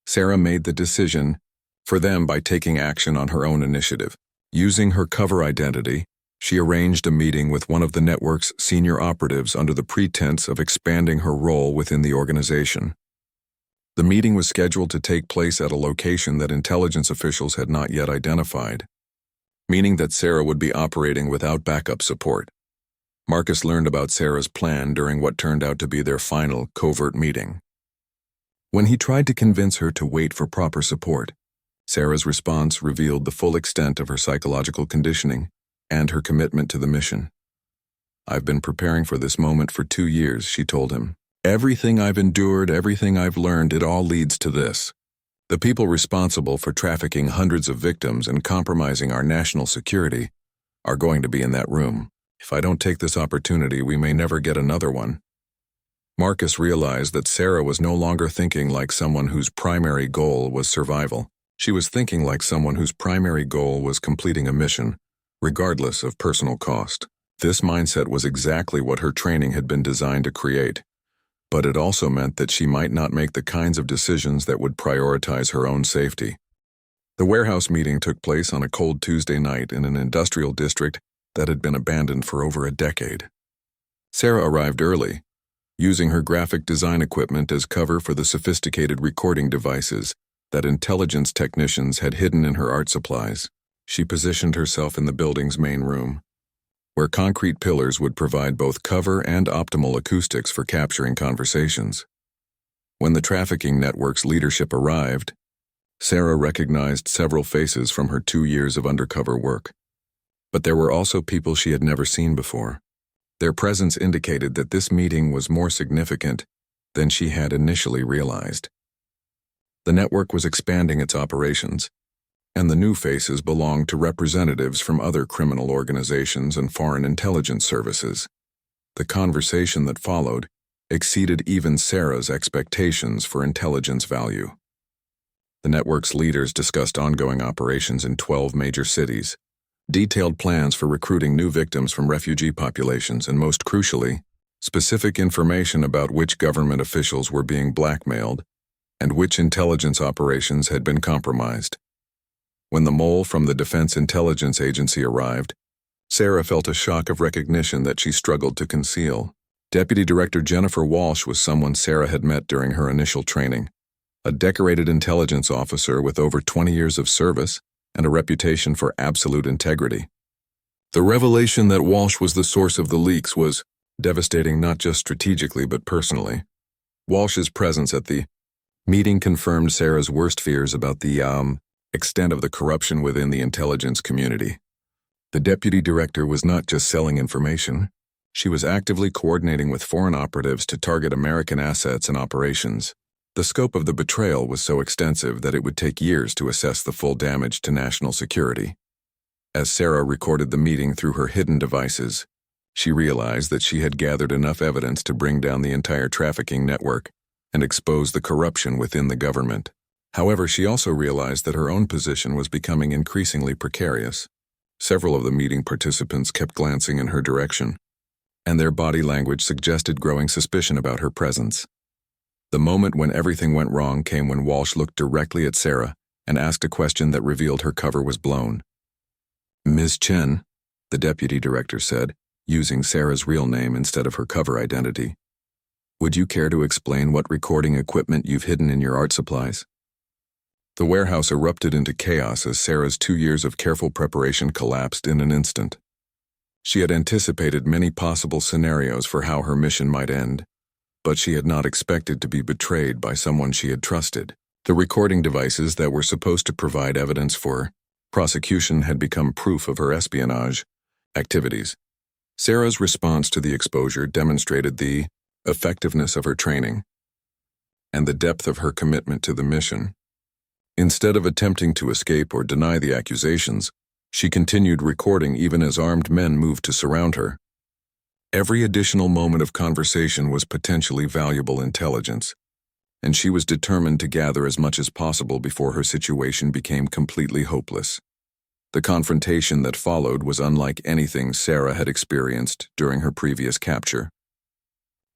Sarah made the decision for them by taking action on her own initiative. Using her cover identity, she arranged a meeting with one of the network's senior operatives under the pretense of expanding her role within the organization. The meeting was scheduled to take place at a location that intelligence officials had not yet identified, meaning that Sarah would be operating without backup support. Marcus learned about Sarah's plan during what turned out to be their final covert meeting. When he tried to convince her to wait for proper support, Sarah's response revealed the full extent of her psychological conditioning and her commitment to the mission. "I've been preparing for this moment for 2 years," she told him. "Everything I've endured, everything I've learned, it all leads to this. The people responsible for trafficking hundreds of victims and compromising our national security are going to be in that room. If I don't take this opportunity, we may never get another one." Marcus realized that Sarah was no longer thinking like someone whose primary goal was survival. She was thinking like someone whose primary goal was completing a mission, regardless of personal cost. This mindset was exactly what her training had been designed to create, but it also meant that she might not make the kinds of decisions that would prioritize her own safety. The warehouse meeting took place on a cold Tuesday night in an industrial district that had been abandoned for over a decade. Sarah arrived early, using her graphic design equipment as cover for the sophisticated recording devices that intelligence technicians had hidden in her art supplies. She positioned herself in the building's main room, where concrete pillars would provide both cover and optimal acoustics for capturing conversations. When the trafficking network's leadership arrived, Sarah recognized several faces from her 2 years of undercover work. But there were also people she had never seen before. Their presence indicated that this meeting was more significant than she had initially realized. The network was expanding its operations, and the new faces belonged to representatives from other criminal organizations and foreign intelligence services. The conversation that followed exceeded even Sarah's expectations for intelligence value. The network's leaders discussed ongoing operations in 12 major cities, detailed plans for recruiting new victims from refugee populations, and most crucially, specific information about which government officials were being blackmailed and which intelligence operations had been compromised. When the mole from the Defense Intelligence Agency arrived, Sarah felt a shock of recognition that she struggled to conceal. Deputy Director Jennifer Walsh was someone Sarah had met during her initial training, a decorated intelligence officer with over 20 years of service and a reputation for absolute integrity. The revelation that Walsh was the source of the leaks was devastating not just strategically but personally. Walsh's presence at the meeting confirmed Sarah's worst fears about the extent of the corruption within the intelligence community. The deputy director was not just selling information. She was actively coordinating with foreign operatives to target American assets and operations. The scope of the betrayal was so extensive that it would take years to assess the full damage to national security. As Sarah recorded the meeting through her hidden devices, she realized that she had gathered enough evidence to bring down the entire trafficking network and expose the corruption within the government. However, she also realized that her own position was becoming increasingly precarious. Several of the meeting participants kept glancing in her direction, and their body language suggested growing suspicion about her presence. The moment when everything went wrong came when Walsh looked directly at Sarah and asked a question that revealed her cover was blown. "Ms. Chen," the deputy director said, using Sarah's real name instead of her cover identity, "would you care to explain what recording equipment you've hidden in your art supplies?" The warehouse erupted into chaos as Sarah's 2 years of careful preparation collapsed in an instant. She had anticipated many possible scenarios for how her mission might end, but she had not expected to be betrayed by someone she had trusted. The recording devices that were supposed to provide evidence for prosecution had become proof of her espionage activities. Sarah's response to the exposure demonstrated the effectiveness of her training and the depth of her commitment to the mission. Instead of attempting to escape or deny the accusations, she continued recording even as armed men moved to surround her. Every additional moment of conversation was potentially valuable intelligence, and she was determined to gather as much as possible before her situation became completely hopeless. The confrontation that followed was unlike anything Sarah had experienced during her previous capture.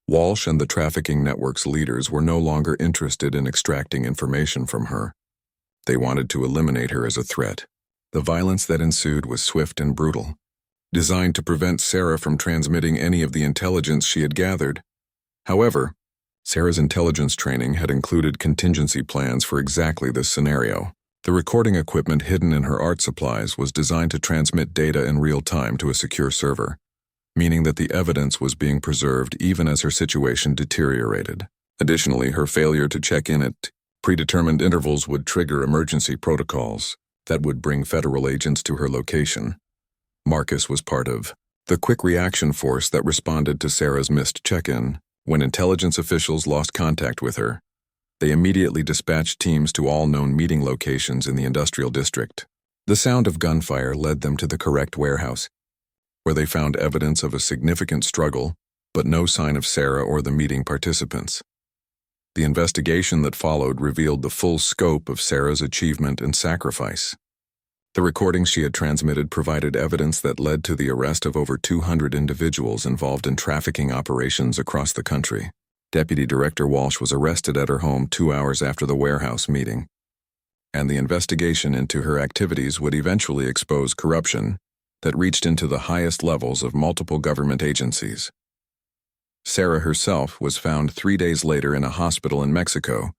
Walsh and the trafficking network's leaders were no longer interested in extracting information from her. They wanted to eliminate her as a threat. The violence that ensued was swift and brutal, designed to prevent Sarah from transmitting any of the intelligence she had gathered. However, Sarah's intelligence training had included contingency plans for exactly this scenario. The recording equipment hidden in her art supplies was designed to transmit data in real time to a secure server, meaning that the evidence was being preserved even as her situation deteriorated. Additionally, her failure to check in at predetermined intervals would trigger emergency protocols that would bring federal agents to her location. Marcus was part of the quick reaction force that responded to Sarah's missed check-in. When intelligence officials lost contact with her, they immediately dispatched teams to all known meeting locations in the industrial district. The sound of gunfire led them to the correct warehouse, where they found evidence of a significant struggle, but no sign of Sarah or the meeting participants. The investigation that followed revealed the full scope of Sarah's achievement and sacrifice. The recordings she had transmitted provided evidence that led to the arrest of over 200 individuals involved in trafficking operations across the country. Deputy Director Walsh was arrested at her home 2 hours after the warehouse meeting, and the investigation into her activities would eventually expose corruption that reached into the highest levels of multiple government agencies. Sarah herself was found 3 days later in a hospital in Mexico,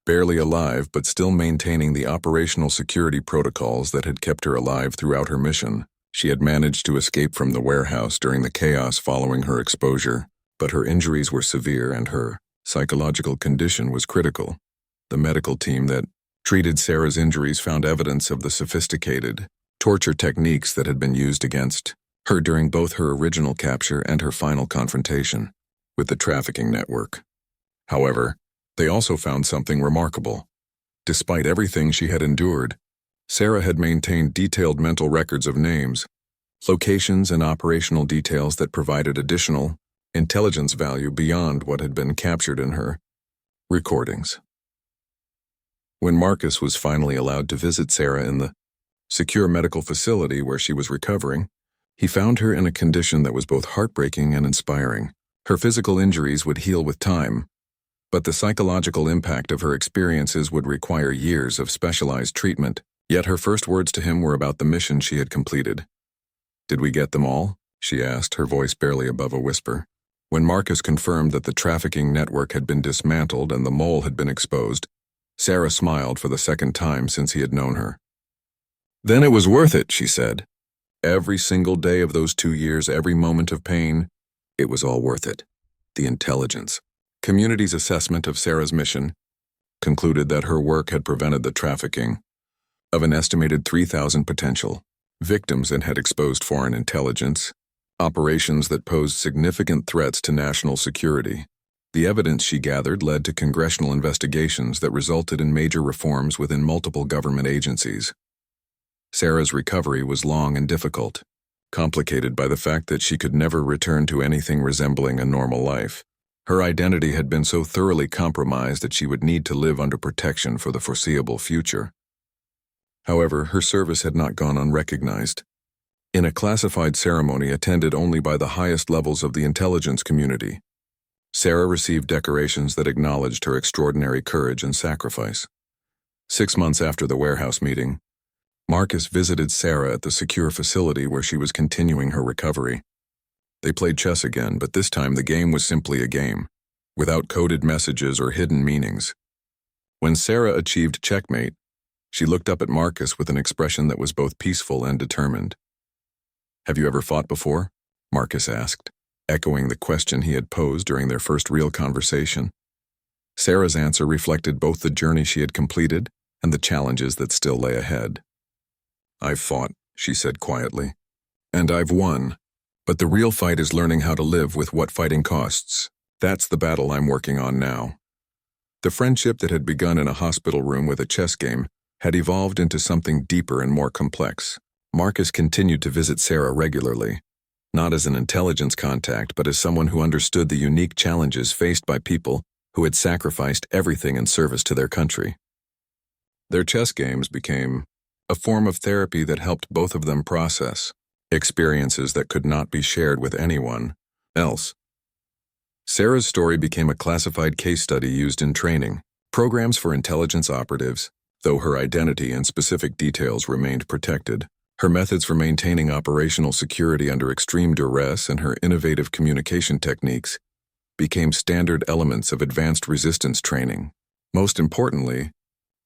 barely alive but still maintaining the operational security protocols that had kept her alive throughout her mission. She had managed to escape from the warehouse during the chaos following her exposure, but her injuries were severe and her psychological condition was critical. The medical team that treated Sarah's injuries found evidence of the sophisticated torture techniques that had been used against her during both her original capture and her final confrontation with the trafficking network. However, they also found something remarkable. Despite everything she had endured, Sarah had maintained detailed mental records of names, locations, and operational details that provided additional intelligence value beyond what had been captured in her recordings. When Marcus was finally allowed to visit Sarah in the secure medical facility where she was recovering, he found her in a condition that was both heartbreaking and inspiring. Her physical injuries would heal with time, but the psychological impact of her experiences would require years of specialized treatment. Yet her first words to him were about the mission she had completed. "Did we get them all?" she asked, her voice barely above a whisper. When Marcus confirmed that the trafficking network had been dismantled and the mole had been exposed, Sarah smiled for the second time since he had known her. "Then it was worth it," she said. "Every single day of those 2 years, every moment of pain, it was all worth it." The intelligence community's assessment of Sarah's mission concluded that her work had prevented the trafficking of an estimated 3,000 potential victims and had exposed foreign intelligence operations that posed significant threats to national security. The evidence she gathered led to congressional investigations that resulted in major reforms within multiple government agencies. Sarah's recovery was long and difficult, complicated by the fact that she could never return to anything resembling a normal life. Her identity had been so thoroughly compromised that she would need to live under protection for the foreseeable future. However, her service had not gone unrecognized. In a classified ceremony attended only by the highest levels of the intelligence community, Sarah received decorations that acknowledged her extraordinary courage and sacrifice. 6 months after the warehouse meeting, Marcus visited Sarah at the secure facility where she was continuing her recovery. They played chess again, but this time the game was simply a game, without coded messages or hidden meanings. When Sarah achieved checkmate, she looked up at Marcus with an expression that was both peaceful and determined. "Have you ever fought before?" Marcus asked, echoing the question he had posed during their first real conversation. Sarah's answer reflected both the journey she had completed and the challenges that still lay ahead. "I've fought," she said quietly, "and I've won. But the real fight is learning how to live with what fighting costs. That's the battle I'm working on now." The friendship that had begun in a hospital room with a chess game had evolved into something deeper and more complex. Marcus continued to visit Sarah regularly, not as an intelligence contact, but as someone who understood the unique challenges faced by people who had sacrificed everything in service to their country. Their chess games became a form of therapy that helped both of them process experiences that could not be shared with anyone else. Sarah's story became a classified case study used in training programs for intelligence operatives. Though her identity and specific details remained protected, her methods for maintaining operational security under extreme duress and her innovative communication techniques became standard elements of advanced resistance training. Most importantly,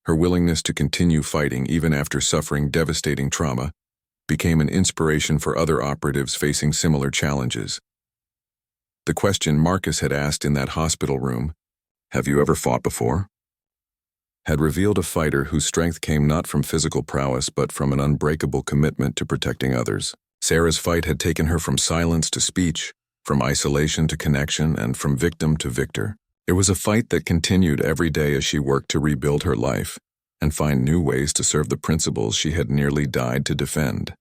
her willingness to continue fighting even after suffering devastating trauma became an inspiration for other operatives facing similar challenges. The question Marcus had asked in that hospital room, "Have you ever fought before?" had revealed a fighter whose strength came not from physical prowess but from an unbreakable commitment to protecting others. Sarah's fight had taken her from silence to speech, from isolation to connection, and from victim to victor. It was a fight that continued every day as she worked to rebuild her life and find new ways to serve the principles she had nearly died to defend.